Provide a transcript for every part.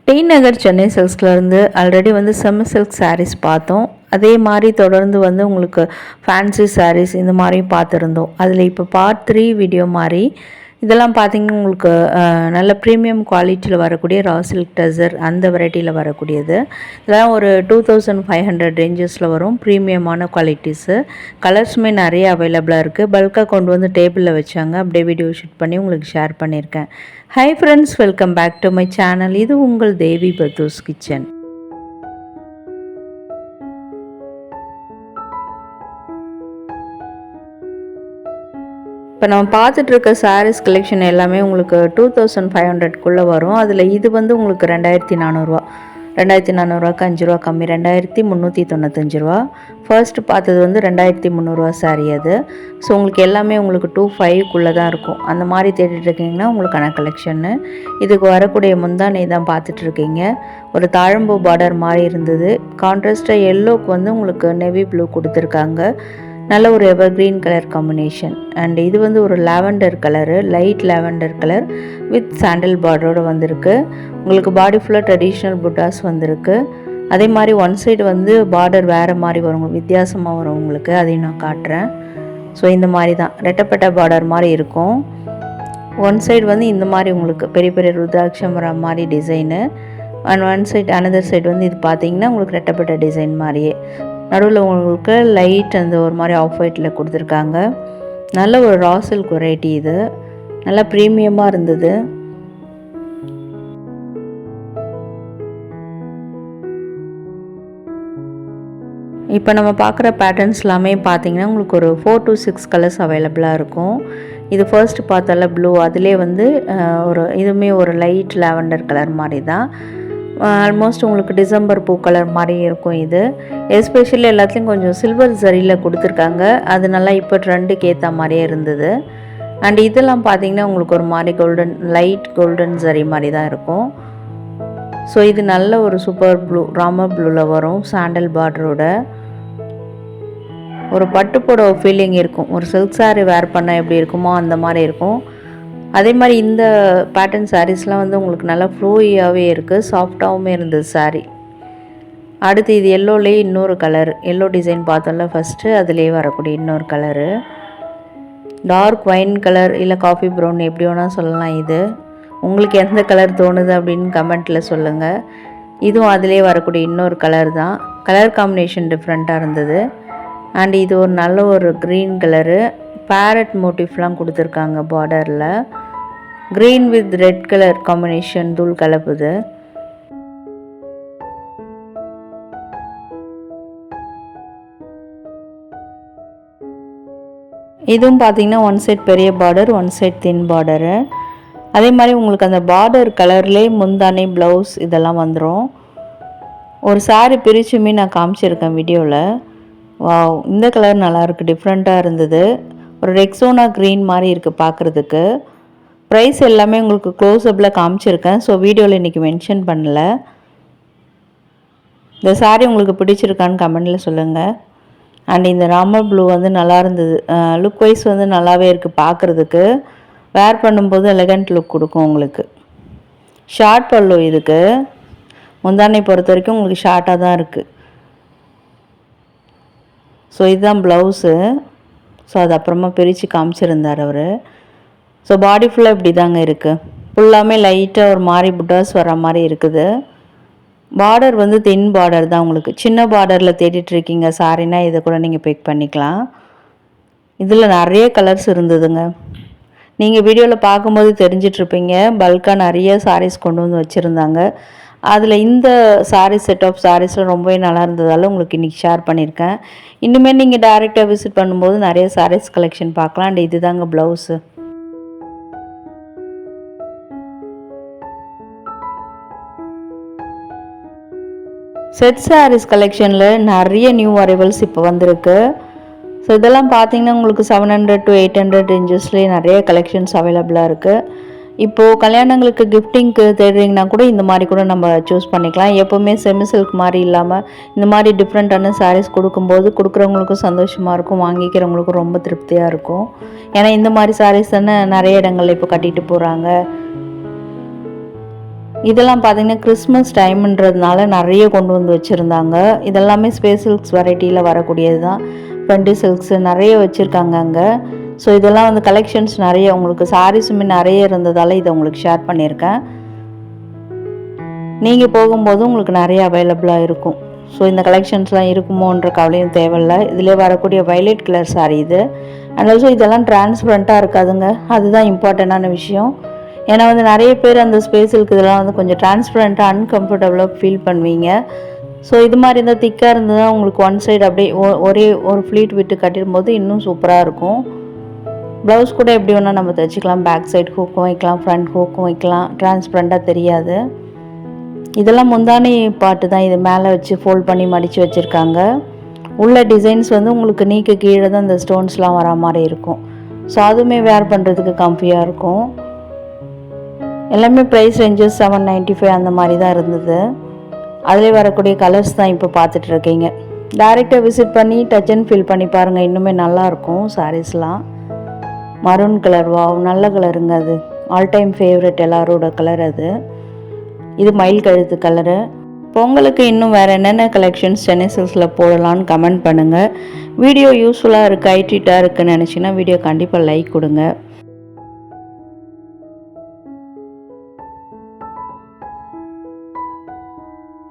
D Nagar Chennai சில்க்ஸ்லேருந்து already வந்து செம்ம silk saris பார்த்தோம். அதே மாதிரி தொடர்ந்து வந்து உங்களுக்கு ஃபேன்சி சாரீஸ் இந்த மாதிரியும் பார்த்துருந்தோம். அதில் இப்போ பார்ட் 3 வீடியோ மாதிரி இதெல்லாம் பார்த்திங்கன்னா உங்களுக்கு நல்ல ப்ரீமியம் குவாலிட்டியில் வரக்கூடிய ரா சில்க் டசர் அந்த வெரைட்டியில் வரக்கூடியது. இதெல்லாம் ஒரு 2500 ரேஞ்சஸில் வரும். ப்ரீமியமான குவாலிட்டிஸு. கலர்ஸுமே நிறைய அவைலபிளாக இருக்குது. பல்காக கொண்டு வந்து டேபிளில் வச்சாங்க. அப்படியே வீடியோ ஷூட் பண்ணி உங்களுக்கு ஷேர் பண்ணியிருக்கேன். Hi friends, welcome back to my channel. இது உங்கள் தேவி பத்தூஸ் கிச்சன். இப்போ நம்ம பார்த்துட்ருக்க சாரீஸ் கலெக்ஷன் எல்லாமே உங்களுக்கு 2500க்குள்ளே வரும். அதில் இது வந்து உங்களுக்கு 2400 2400 5 ரூபா கம்மி, 2395 ரூபா. ஃபர்ஸ்ட் பார்த்தது வந்து 2300 சாரீ அது. ஸோ உங்களுக்கு எல்லாமே உங்களுக்கு 25க்குள்ளே தான் இருக்கும். அந்த மாதிரி தேடிட்டுருக்கீங்கன்னா உங்களுக்கான கலெக்ஷன்னு. இதுக்கு வரக்கூடிய முந்தானை தான் பார்த்துட்ருக்கீங்க. ஒரு தாழம்பூ பார்டர் மாதிரி இருந்தது. கான்ட்ராஸ்டாக எல்லோக்கு வந்து உங்களுக்கு நெவி ப்ளூ கொடுத்துருக்காங்க. நல்ல ஒரு evergreen colour combination. And இது வந்து ஒரு lavender colour, light lavender colour with sandal பார்டரோடு வந்திருக்கு. உங்களுக்கு பாடி ஃபுல்லாக ட்ரெடிஷ்னல் புட்டாஸ் வந்திருக்கு. அதே மாதிரி ஒன் சைடு வந்து பார்டர் வேறு மாதிரி வரும், வித்தியாசமாக வரும் உங்களுக்கு. அதையும் நான் காட்டுறேன். ஸோ இந்த மாதிரி தான் ரெட்டப்பட்ட பார்டர் மாதிரி இருக்கும். ஒன் சைடு வந்து இந்த மாதிரி உங்களுக்கு பெரிய பெரிய ருத்ராட்சம் வர மாதிரி design. And one side another side வந்து இது பார்த்திங்கன்னா உங்களுக்கு ரெட்டப்பட்ட டிசைன் மாதிரியே. நடுவில் உங்களுக்கு லைட் அந்த ஒரு மாதிரி ஆஃப் ஒயிட்டில் கொடுத்துருக்காங்க. நல்ல ஒரு ரா சில்க் வெரைட்டி இது. நல்லா ப்ரீமியமாக இருந்தது. இப்போ நம்ம பார்க்குற பேட்டர்ன்ஸ் எல்லாமே பார்த்தீங்கன்னா உங்களுக்கு ஒரு 4 to 6 கலர்ஸ் அவைலபிளாக இருக்கும். இது ஃபர்ஸ்ட் பார்த்தால ப்ளூ, அதிலே வந்து இதுவுமே ஒரு லைட் லாவெண்டர் கலர் மாதிரி தான். ஆல்மோஸ்ட் உங்களுக்கு டிசம்பர் பூ கலர் மாதிரி இருக்கும் இது. எஸ்பெஷலி எல்லாத்துலேயும் கொஞ்சம் சில்வர் சரியில் கொடுத்துருக்காங்க. அது நல்லா இப்போ ட்ரெண்டுக்கு ஏற்ற மாதிரியே இருந்தது. அண்ட் இதெல்லாம் பார்த்திங்கன்னா உங்களுக்கு ஒரு மாதிரி கோல்டன், லைட் கோல்டன் சரி மாதிரி தான் இருக்கும். ஸோ இது நல்ல ஒரு சூப்பர் ப்ளூ, ராமர் ப்ளூவில் வரும், சாண்டல் பார்டரோட. ஒரு பட்டுப்போட ஃபீலிங் இருக்கும். ஒரு சில்க் சாரீ வேர் பண்ணால் எப்படி இருக்குமோ அந்த மாதிரி இருக்கும். அதே மாதிரி இந்த பேட்டர்ன் சாரீஸ்லாம் வந்து உங்களுக்கு நல்லா ஃப்ளோயியாகவே இருக்குது, சாஃப்டாகவும் இருந்தது சாரீ. அடுத்து இது எல்லோலேயே இன்னொரு கலர், எல்லோ டிசைன் பார்த்தோம்ல ஃபஸ்ட்டு, அதிலே வரக்கூடிய இன்னொரு கலரு டார்க் வைன் கலர் இல்லை காஃபி ப்ரௌன் எப்படி வேணால் சொல்லலாம். இது உங்களுக்கு எந்த கலர் தோணுது அப்படின்னு கமெண்ட்டில் சொல்லுங்கள். இதுவும் அதிலே வரக்கூடிய இன்னொரு கலர் தான். கலர் காம்பினேஷன் டிஃப்ரெண்ட்டாக இருந்தது. அண்ட் இது ஒரு நல்ல ஒரு க்ரீன் கலரு, பேரட் மோட்டிவ்லாம் கொடுத்துருக்காங்க பார்டரில். Green with red colour combination தூள் கலப்புது. இதுவும் பார்த்திங்கன்னா ஒன் சைட் பெரிய பார்டர், ஒன் சைட் தின் பார்டரு. அதே மாதிரி உங்களுக்கு அந்த பார்டர் கலர்லேயே முந்தானை, ப்ளவுஸ் இதெல்லாம் வந்துடும். ஒரு சாரீ பிரிச்சுமே நான் காமிச்சிருக்கேன் வீடியோவில். வாவ், இந்த கலர் நல்லாயிருக்கு, டிஃப்ரெண்ட்டாக இருந்தது. ஒரு ரெக்ஸோனா க்ரீன் மாதிரி இருக்குது பார்க்குறதுக்கு. ப்ரைஸ் எல்லாமே உங்களுக்கு க்ளோஸ்அப்பில் காமிச்சிருக்கேன். ஸோ வீடியோவில் இன்றைக்கி மென்ஷன் பண்ணல. இந்த சாரீ உங்களுக்கு பிடிச்சிருக்கான்னு கமெண்டில் சொல்லுங்கள். அண்ட் இந்த ராமர் ப்ளூ வந்து நல்லா இருந்தது. லுக் வைஸ் வந்து நல்லாவே இருக்குது பார்க்குறதுக்கு. வேர் பண்ணும்போது எலகண்ட் லுக் கொடுக்கும் உங்களுக்கு. ஷார்ட் பல்லு இதுக்கு. முந்தானை பொறுத்த வரைக்கும் உங்களுக்கு ஷார்ட்டாக தான் இருக்குது. ஸோ இதுதான் ப்ளவுஸு. ஸோ அது அப்புறமா பிரித்து காமிச்சிருந்தார் அவர். ஸோ பாடி ஃபுல்லாக இப்படி தாங்க இருக்குது. ஃபுல்லாமே லைட்டாக ஒரு மாதிரி புட்டாஸ் வர மாதிரி இருக்குது. பார்டர் வந்து தின் பார்டர் தான். உங்களுக்கு சின்ன பார்டரில் தேடிட்டுருக்கீங்க சாரினா இதை கூட நீங்கள் பிக் பண்ணிக்கலாம். இதில் நிறைய கலர்ஸ் இருந்ததுங்க. நீங்கள் வீடியோவில் பார்க்கும்போது தெரிஞ்சிட்ருப்பீங்க. பல்காக நிறைய சாரீஸ் கொண்டு வந்து வச்சுருந்தாங்க. அதில் இந்த சாரீ செட் ஆஃப் சாரீஸில் ரொம்பவே நல்லா இருந்ததால் உங்களுக்கு இன்றைக்கி ஷேர் பண்ணியிருக்கேன். இனிமேல் நீங்கள் டைரெக்டாக விசிட் பண்ணும்போது நிறைய சாரீஸ் கலெக்ஷன் பார்க்கலாம். அண்ட் இது தாங்க ப்ளவுஸு. செட் சாரீஸ் கலெக்ஷனில் நிறைய நியூ அரைவல்ஸ் இப்போ வந்திருக்கு. ஸோ இதெல்லாம் பார்த்தீங்கன்னா உங்களுக்கு 700 to 800 ரேஞ்சஸ்லேயே நிறைய கலெக்ஷன்ஸ் அவைலபிளாக இருக்குது. இப்போது கல்யாணங்களுக்கு கிஃப்டிங்க்கு தேடுறீங்கன்னா கூட இந்த மாதிரி கூட நம்ம சூஸ் பண்ணிக்கலாம். எப்போவுமே செமி சில்க் மாதிரி இல்லாமல் இந்த மாதிரி டிஃப்ரெண்ட்டான சாரீஸ் கொடுக்கும்போது கொடுக்குறவங்களுக்கும் சந்தோஷமாக இருக்கும், வாங்கிக்கிறவங்களுக்கும் ரொம்ப திருப்தியாக இருக்கும். ஏன்னா இந்த மாதிரி சாரீஸ் தானே நிறைய இடங்களில் இப்போ கட்டிட்டு போகிறாங்க. இதெல்லாம் பார்த்தீங்கன்னா கிறிஸ்மஸ் டைம்ன்றதுனால நிறைய கொண்டு வந்து வச்சுருந்தாங்க. இதெல்லாமே ஸ்பேஸ் சில்க்ஸ் வெரைட்டியில் வரக்கூடியது தான். பெண்டி சில்க்ஸு நிறைய வச்சுருக்காங்க அங்கே. ஸோ இதெல்லாம் வந்து கலெக்ஷன்ஸ் நிறைய உங்களுக்கு சாரீஸுமே நிறைய இருந்ததால் இதை உங்களுக்கு ஷேர் பண்ணியிருக்கேன். நீங்கள் போகும்போது உங்களுக்கு நிறைய அவைலபிளாக இருக்கும். ஸோ இந்த கலெக்ஷன்ஸ்லாம் இருக்குமோன்ற கவலையும் தேவையில்லை. இதிலே வரக்கூடிய வைலட் கலர் சாரீ இது. அண்ட் ஆல்சோ இதெல்லாம் டிரான்ஸ்பரண்ட்டாக இருக்காதுங்க, அதுதான் இம்பார்ட்டண்ட்டான விஷயம். ஏன்னா வந்து நிறைய பேர் அந்த ஸ்பேஸ் சில்க் இதெல்லாம் வந்து கொஞ்சம் டிரான்ஸ்பரண்ட்டாக அன்கம்ஃபர்டபுளாக ஃபீல் பண்ணுவீங்க. ஸோ இது மாதிரி இருந்தால் திக்காக இருந்ததுன்னா உங்களுக்கு ஒன் சைடு அப்படியே ஒரே ஒரு ஃப்ளீட் விட்டு கட்டிடும்போது இன்னும் சூப்பராக இருக்கும். ப்ளவுஸ் கூட எப்படி வேணால் நம்ம தைச்சிக்கலாம். பேக் சைடு ஹூக்கும் வைக்கலாம், ஃப்ரண்ட் ஹூக்கும் வைக்கலாம், டிரான்ஸ்பரண்ட்டாக தெரியாது. இதெல்லாம் முந்தானி பாட்டு தான், இது மேலே வச்சு ஃபோல்ட் பண்ணி மடித்து வச்சுருக்காங்க. உள்ள டிசைன்ஸ் வந்து உங்களுக்கு நீக்கு கீழே தான் இந்த ஸ்டோன்ஸ்லாம் வர மாதிரி இருக்கும். ஸோ அதுவுமே வேர் பண்ணுறதுக்கு கம்ஃபியாக இருக்கும். எல்லாமே ப்ரைஸ் ரேஞ்சஸ் 795 அந்த மாதிரி தான் இருந்தது. அதிலே வரக்கூடிய கலர்ஸ் தான் இப்போ பார்த்துட்ருக்கீங்க. டைரெக்டாக விசிட் பண்ணி டச் அண்ட் ஃபீல் பண்ணி பாருங்கள், இன்னுமே நல்லாயிருக்கும் சாரீஸ்லாம். மரூன் கலர், வாவ் நல்ல கலருங்க, அது ஆல் டைம் ஃபேவரட் எல்லாரோட கலர் அது. இது மயில் கழுத்து கலரு. பொங்கலுக்கு இன்னும் வேறு என்னென்ன கலெக்ஷன்ஸ் சென்னை சில்க்ஸில் போடலான்னு கமெண்ட் பண்ணுங்கள். வீடியோ யூஸ்ஃபுல்லாக இருக்குது, ஐட்ரீட்டாக இருக்குதுன்னு நினச்சிங்கன்னா வீடியோ கண்டிப்பாக லைக் கொடுங்க.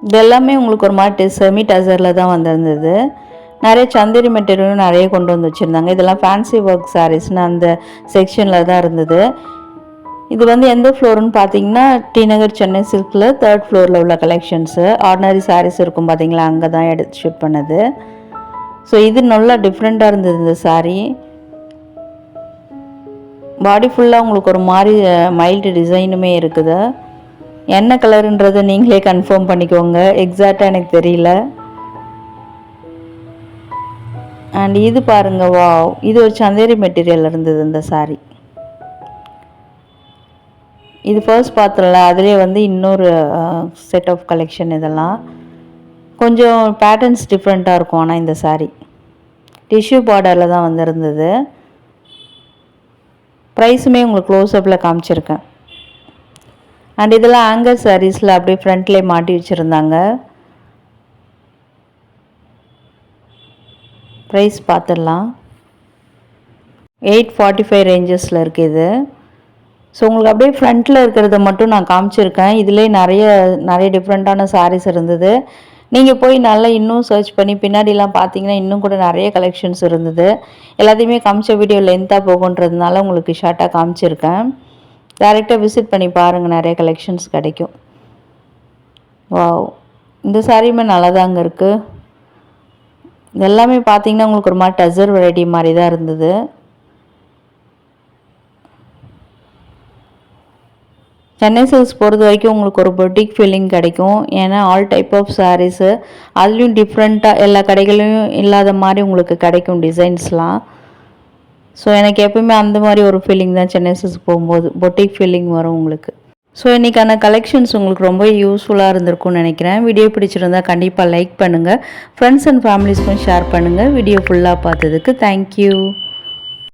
இது எல்லாமே உங்களுக்கு ஒரு மாதிரி செமி டசரில் தான் வந்திருந்தது. நிறைய சந்தேரி மெட்டீரியலும் நிறைய கொண்டு வந்து வச்சுருந்தாங்க. இதெல்லாம் ஃபேன்சி ஒர்க் சாரீஸ்னு அந்த செக்ஷனில் தான் இருந்தது. இது வந்து எந்த ஃப்ளோருன்னு பார்த்தீங்கன்னா டி நகர் சென்னை சில்கில் 3rd ஃப்ளோரில் உள்ள கலெக்ஷன்ஸு. ஆர்டினரி சாரீஸ் இருக்கும் பார்த்தீங்களா, அங்கே தான் எடுத்து ஷூட் பண்ணது. ஸோ இது நல்லா டிஃப்ரெண்ட்டாக இருந்தது இந்த சாரீ. பாடி ஃபுல்லாக உங்களுக்கு ஒரு மாதிரி மைல்டு டிசைனுமே இருக்குது. என்ன கலருன்றதை நீங்களே கன்ஃபார்ம் பண்ணிக்கோங்க, எக்ஸாக்டாக எனக்கு தெரியல. அண்ட் இது பாருங்கள், வாவ் இது ஒரு சந்தேரி மெட்டீரியல் இருந்தது இந்த சாரீ. இது ஃபர்ஸ்ட் பார்த்தல, அதிலே வந்து இன்னொரு செட் ஆஃப் கலெக்ஷன். இதெல்லாம் கொஞ்சம் பேட்டர்ன்ஸ் டிஃப்ரெண்ட்டாக இருக்கும். ஆனால் இந்த சாரீ டிஷ்யூ பார்டரில் தான் வந்துருந்தது. ப்ரைஸுமே உங்களுக்கு க்ளோஸ்அப்பில் காமிச்சிருக்கேன். அண்ட் இதெல்லாம் ஆங்கர் சாரீஸில் அப்படியே ஃப்ரண்ட்லேயே மாட்டி வச்சுருந்தாங்க. ப்ரைஸ் பார்த்துடலாம். 845 ரேஞ்சஸில் இருக்குது இது. ஸோ உங்களுக்கு அப்படியே ஃப்ரண்ட்டில் இருக்கிறத மட்டும் நான் காமிச்சிருக்கேன். இதிலே நிறைய டிஃப்ரெண்ட்டான சாரீஸ் இருந்தது. நீங்கள் போய் நல்லா இன்னும் சர்ச் பண்ணி பின்னாடிலாம் பார்த்தீங்கன்னா இன்னும் கூட நிறைய கலெக்ஷன்ஸ் இருந்தது. எல்லாத்தையுமே காமிச்ச வீடியோ லென்த்தாக போகுன்றதுனால உங்களுக்கு ஷார்ட்டாக காமிச்சிருக்கேன். டைரெக்டாக விசிட் பண்ணி பாருங்கள், நிறைய கலெக்ஷன்ஸ் கிடைக்கும். வாவ் இந்த சாரியுமே நல்லா தாங்க இருக்குது. இதெல்லாமே பார்த்தீங்கன்னா உங்களுக்கு ஒரு மாதிரி டசர் வெரைட்டி மாதிரி தான் இருந்தது. சென்னை சில்க்ஸ் பொறுத்த வரைக்கும் உங்களுக்கு ஒரு பொட்டிக் ஃபீலிங் கிடைக்கும். ஏன்னா ஆல் டைப் ஆஃப் சாரீஸு, அதுலேயும் டிஃப்ரெண்ட்டாக எல்லா கடைகளையும் இல்லாத மாதிரி உங்களுக்கு கிடைக்கும் டிசைன்ஸ்லாம். ஸோ எனக்கு எப்பவுமே அந்த மாதிரி ஒரு ஃபீலிங் தான் சென்னை சில்க்ஸ் போகும்போது, பொட்டிக் ஃபீலிங் வரும் உங்களுக்கு. ஸோ இன்றைக்கான கலெக்ஷன்ஸ் உங்களுக்கு ரொம்ப யூஸ்ஃபுல்லாக இருந்திருக்கும்னு நினைக்கிறேன். வீடியோ பிடிச்சிருந்தா கண்டிப்பாக லைக் பண்ணுங்கள், ஃப்ரெண்ட்ஸ் அண்ட் ஃபேமிலிஸ்க்கும் ஷேர் பண்ணுங்கள். வீடியோ ஃபுல்லாக பார்த்ததுக்கு தேங்க்யூ.